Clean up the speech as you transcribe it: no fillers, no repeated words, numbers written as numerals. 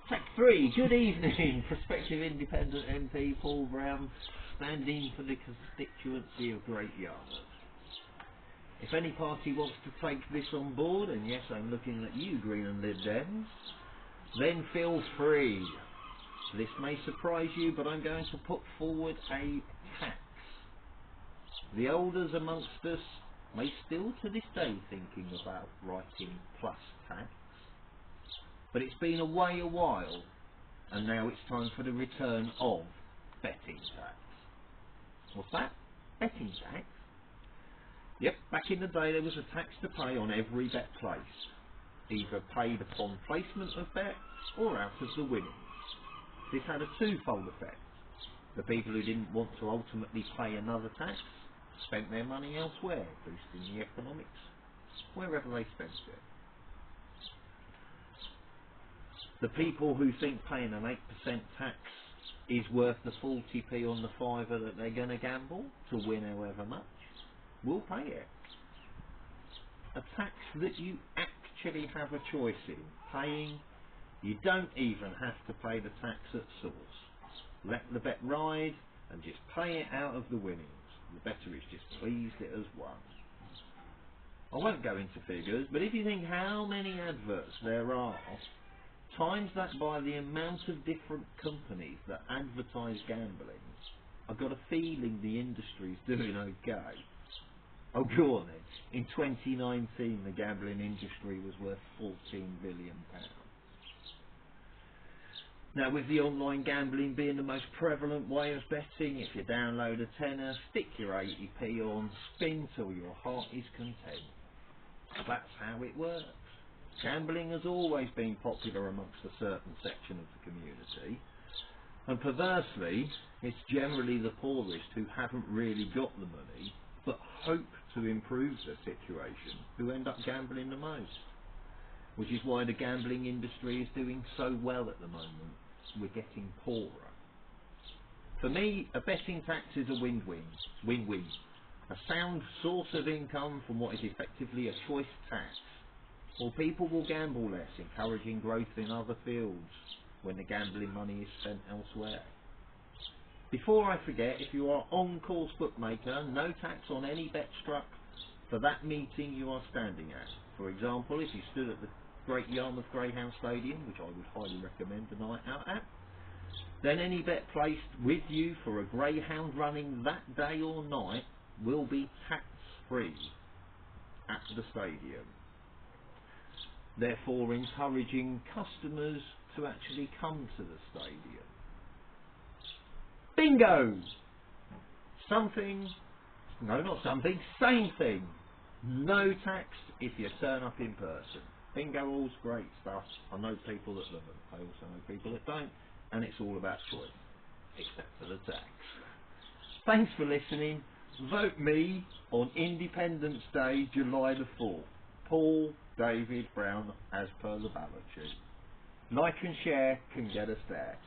Track 3, good evening. Prospective Independent MP Paul Brown, standing for the constituency of Great Yarmouth. If any party wants to take this on board, and yes, I'm looking at you, Green and Lib Dems, then feel free. This may surprise you, but I'm going to put forward a tax. The elders amongst us may still to this day thinking about writing plus tax, but it's been away a while, and now it's time for the return of betting tax. What's that? Betting tax? Yep, back in the day there was a tax to pay on every bet placed, either paid upon placement of bet or out of the winnings. This had a twofold effect. The people who didn't want to ultimately pay another tax spent their money elsewhere, boosting the economics wherever they spent it. The people who think paying an 8% tax is worth the 40p on the fiver that they're going to gamble to win however much will pay it. A tax that you actually have a choice in paying. You don't even have to pay the tax at source. Let the bet ride and just pay it out of the winnings. The bettor is just pleased it has won. I won't go into figures, but if you think how many adverts there are, times that by the amount of different companies that advertise gambling, I've got a feeling the industry's doing okay. Oh, go on then. In 2019, the gambling industry was worth £14 billion. Now, with the online gambling being the most prevalent way of betting, if you download a tenner, stick your 80p on, spin till your heart is content. That's how it works. Gambling has always been popular amongst a certain section of the community, and perversely, it's generally the poorest who haven't really got the money, but hope to improve their situation, who end up gambling the most. Which is why the gambling industry is doing so well at the moment. We're getting poorer. For me, a betting tax is a win-win. Win-win. A sound source of income from what is effectively a choice tax. Or people will gamble less, encouraging growth in other fields when the gambling money is spent elsewhere. Before I forget, if you are on-course bookmaker, no tax on any bet struck for that meeting you are standing at. For example, if you stood at the Great Yarmouth Greyhound Stadium, which I would highly recommend a night out at, then any bet placed with you for a greyhound running that day or night will be tax-free at the stadium. Therefore encouraging customers to actually come to the stadium. Bingo! Same thing. No tax if you turn up in person. Bingo all's great stuff. I know people that love them. I also know people that don't. And it's all about choice. Except for the tax. Thanks for listening. Vote me on Independence Day, July the 4th. Paul David Brown as per the ballot sheet. Like and share can get us there.